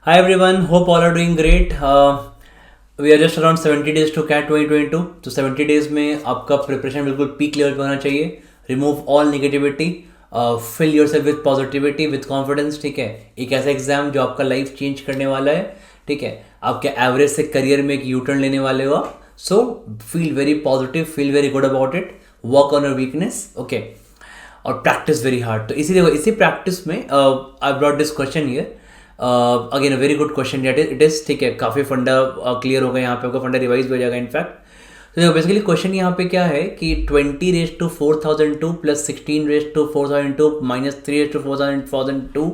Hi everyone, hope all are doing great. We are just around 70 days to CAT 2022. तो 70 days में आपका preparation बिल्कुल peak level पे होना चाहिए. Remove all negativity, fill yourself with positivity with confidence. ठीक है, एक ऐसा एग्जाम जो आपका लाइफ चेंज करने वाला है. ठीक है, आपके एवरेज से करियर में एक यू टर्न लेने वाले हो. So feel very positive, feel very good about it, work on your weakness. Okay, और प्रैक्टिस वेरी हार्ड. तो इसी प्रैक्टिस में I brought this question here. Again a very good question it is. ठीक है, काफ़ी फंडा क्लियर हो गया यहाँ पे, आपका फंडा रिवाइज भी हो जाएगा इनफैक्ट. तो देखो बेसिकली क्वेश्चन यहाँ पे क्या है कि 20 raised to 4002 plus 16 raised to 4002 minus 3 raised to 4002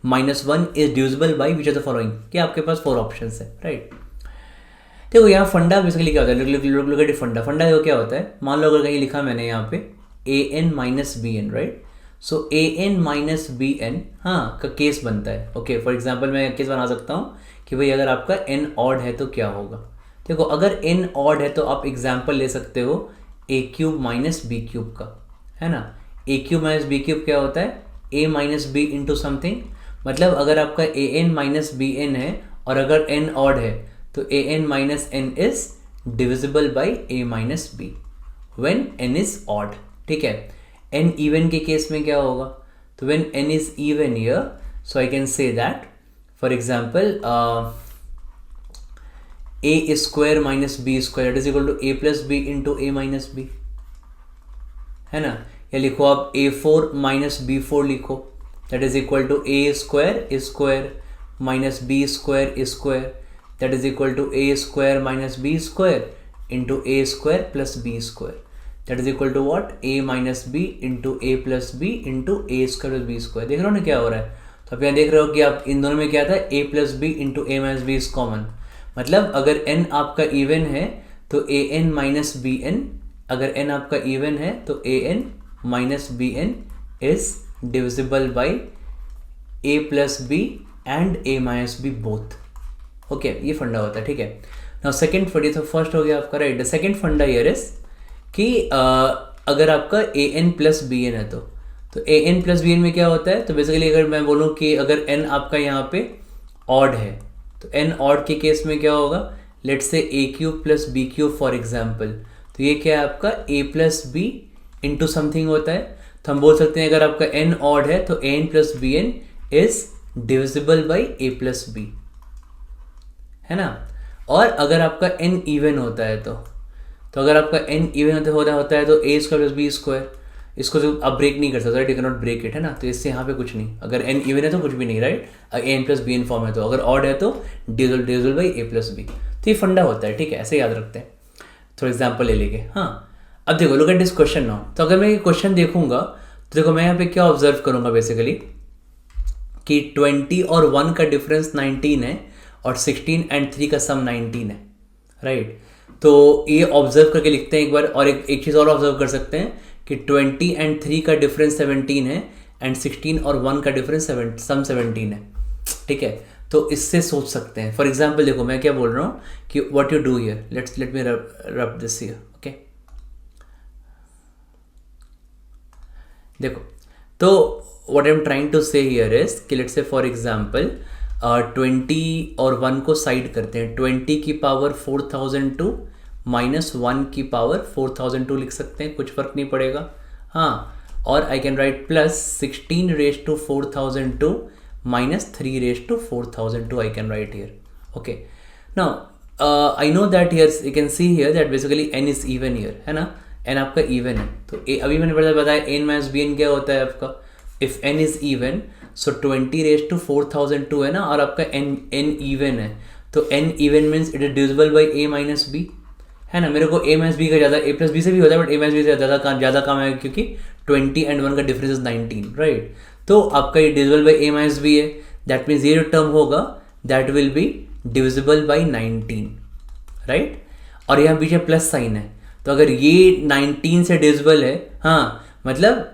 minus 1 is divisible by which are the following. कि आपके पास 4 ऑप्शन है, राइट. देखो यहाँ फंडा बेसिकली क्या होता है, लुक एट फंडा. फंडा देखो क्या होता है, मान लो अगर कहीं लिखा मैंने यहाँ पे an minus B N, right. So an minus B N हाँ का केस बनता है. ओके, फॉर एग्जाम्पल मैं केस बना सकता हूँ कि भाई अगर आपका n ऑड है तो क्या होगा. देखो अगर n ऑड है तो आप एग्जाम्पल ले सकते हो a cube minus B cube का, है ना. a cube minus B cube क्या होता है, a minus B into something. मतलब अगर आपका an माइनस बी एन है और अगर n ऑड है तो an minus N is divisible by a minus B when n is odd. ठीक है, n इवन के केस में क्या होगा, तो when n is even here, so I can say that for example a square minus B square is equal to a plus B into a minus B, है ना. या लिखो आप a4 माइनस बी फोर लिखो, that is equal to a square minus B square that is equal to a square minus B square into a square plus B square that is equal to what, a minus B into A plus B into A square plus B square. देख रहे हो ना क्या हो रहा है. तो आप यहाँ देख रहे हो कि आप इन दोनों में क्या था, a plus B into A minus B is common. मतलब अगर n आपका इवन है तो a n minus B N, अगर n आपका इवन है तो a n minus B N is divisible by a plus B and a minus B both. Okay, ये फंडा होता है. ठीक है, नाउ सेकेंड फंडा, तो फर्स्ट हो गया आपका, राइट. द सेकेंड फंडा हियर इज कि अगर आपका ए एन प्लस बी एन है तो A N plus B N में क्या होता है. तो बेसिकली अगर मैं बोलूँ कि अगर एन आपका यहाँ पे ऑड है तो एन ऑड के केस में क्या होगा, let's say A cube plus B cube for example. तो ये क्या है आपका A plus B into something होता है. तो हम बोल सकते हैं अगर आपका एन ऑड है तो A N plus B N is divisible by A plus B, है ना. और अगर आपका एन इवन होता है तो अगर आपका n इवन होता है तो a square plus B square, इसको तो आप ब्रेक नहीं कर सकते, right. You can not break it, है ना. तो इससे यहाँ पे कुछ नहीं, अगर n इवन है तो कुछ भी नहीं, right. an plus B N form है तो अगर ऑड है तो divisible by a plus B. तो ये फंडा होता है. ठीक है, ऐसे याद रखते हैं. थोड़ा एग्जाम्पल ले लेंगे. हाँ, अब देखो look at this question now. तो अगर मैं ये क्वेश्चन देखूंगा तो देखो मैं यहाँ पे क्या ऑब्जर्व करूंगा बेसिकली कि 20 और 1 का डिफरेंस 19 है और 16 एंड 3 का सम 19 है, राइट. तो ये ऑब्जर्व करके लिखते हैं एक बार. और एक चीज़ और ऑब्जर्व कर सकते हैं कि 20 एंड 3 का डिफरेंस 17 है एंड 16 और 1 का डिफरेंस सम 17 है. ठीक है, तो इससे सोच सकते हैं. फॉर एग्जाम्पल देखो मैं क्या बोल रहा हूँ कि what you do here, let me rub this here. Okay, देखो तो what I am trying to say here is कि लेट्स से फॉर एग्जाम्पल 20 और 1 को साइड करते हैं. 20 की पावर 4002 माइनस 1 की पावर 4002 लिख सकते हैं, कुछ फर्क नहीं पड़ेगा. हाँ, और I can write plus 16 raise to 4002 minus 3 raise to 4002 I can write here. Okay, now I know that here you can see here that basically n is even here, है ना. n आपका इवन है तो अभी मैंने बताया n minus B N क्या होता है आपका, if n is even so 20 raise to 4002 है ना, और आपका n इवन है तो n even means it is divisible by a minus B, है ना. मेरे को a माइनस बी का ज़्यादा, a प्लस बी से भी होता है बट a माइनस बी से ज़्यादा काम है क्योंकि 20 एंड 1 का डिफरेंस इज 19, राइट. तो आपका ये divisible by a minus B है, दैट मीन्स ये जो टर्म होगा that will be divisible by 19, right. और यहाँ पीछे प्लस साइन है तो अगर ये 19 से डिविजिबल है, हाँ मतलब,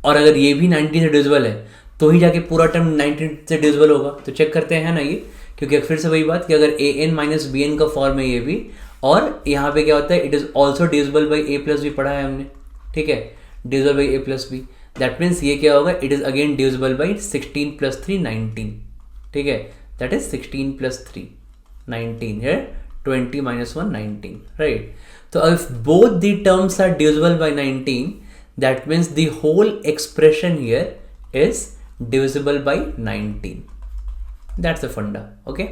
और अगर ये भी 19 से डिविजिबल है तो ही जाके पूरा टर्म 19 से डिविजिबल होगा. तो चेक करते हैं, है ना ये, क्योंकि फिर से वही बात कि अगर A N minus B N का फॉर्म है ये भी, और यहाँ पे क्या होता है it is also divisible by A plus B पढ़ा है हमने. ठीक है, divisible by A plus B, that means ये क्या होगा, it is again divisible by 16 plus 3 19. ठीक है, that is 16 plus 3, 19. Here 20 minus 1, 19, right? So if both the terms are divisible by 19, that means the whole expression here is divisible by 19. That's the funda. Okay,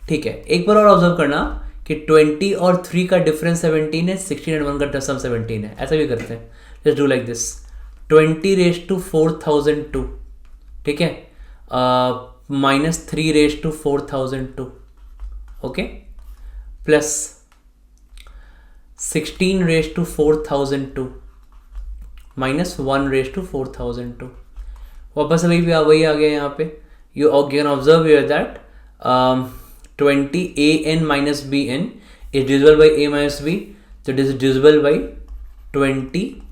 ठीक है. एक बार और observe करना कि 20 और 3 का डिफरेंस 17 है, 16 and 1 का सम 17 है. ऐसा भी करते हैं. Let's do like this. 20 raised to 4002, ठीक है, minus 3 raised to 4002, okay, plus 16 raised to 4002 minus 1 raised to 4002. वापस वही आ गया यहाँ पे. You can observe here that 20 an minus bn is divisible by a minus b, so it is divisible by 20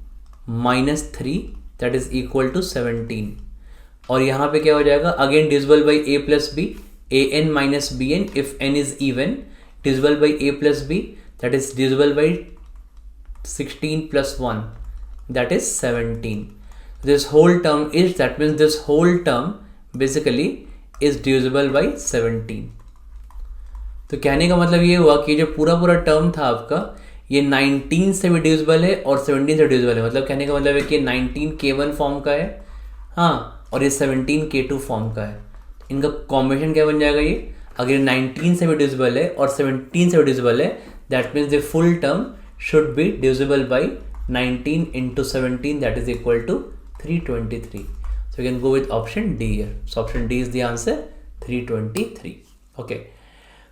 minus 3, that is equal to 17. और यहाँ पे क्या हो जाएगा, again divisible by a plus b, an minus bn if n is even, divisible by a plus b, that is divisible by 16 plus 1, that is 17. This whole term is, that means this whole term basically is divisible by 17. तो कहने का मतलब ये हुआ कि जो पूरा term था आपका, ये 19 से भी डिविजिबल है और 17 से डिविजिबल है. मतलब कहने का मतलब है कि 19 K1 फॉर्म का है, हाँ, और ये 17 K2 फॉर्म का है. इनका कॉम्बिनेशन क्या बन जाएगा ये, अगर 19 से भी डिविजिबल है और 17 से भी डिविजिबल है, that means the full term should be divisible by 19 into 17, that is equal to 323. So you can go with option D here. So option D is the answer, 323. Okay.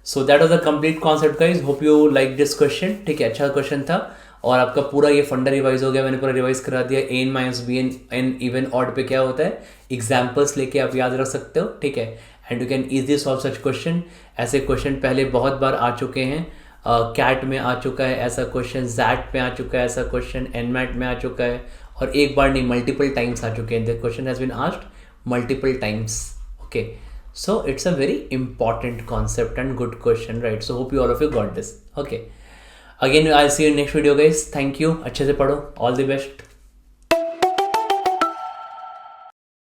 So that was the complete concept guys. Hope you like this question. ठीक है, अच्छा question था और आपका पूरा ये फंडा revise हो गया. मैंने पूरा रिवाइज करा दिया. an minus bn n even odd पे क्या होता है, एग्जाम्पल्स लेके आप याद रख सकते हो. ठीक है, and you can easily solve such question. ऐसे क्वेश्चन पहले बहुत बार आ चुके हैं. कैट में आ चुका है ऐसा क्वेश्चन, जैट में आ चुका है ऐसा क्वेश्चन, एनमैट में आ चुका है, और एक बार नहीं मल्टीपल टाइम्स आ चुके हैं. The question has been asked multiple times. Okay, so it's a very important concept and good question, right? So hope you all of you got this. Okay, again I'll see you in next video guys. Thank you. अच्छे से पढ़ो. All the best.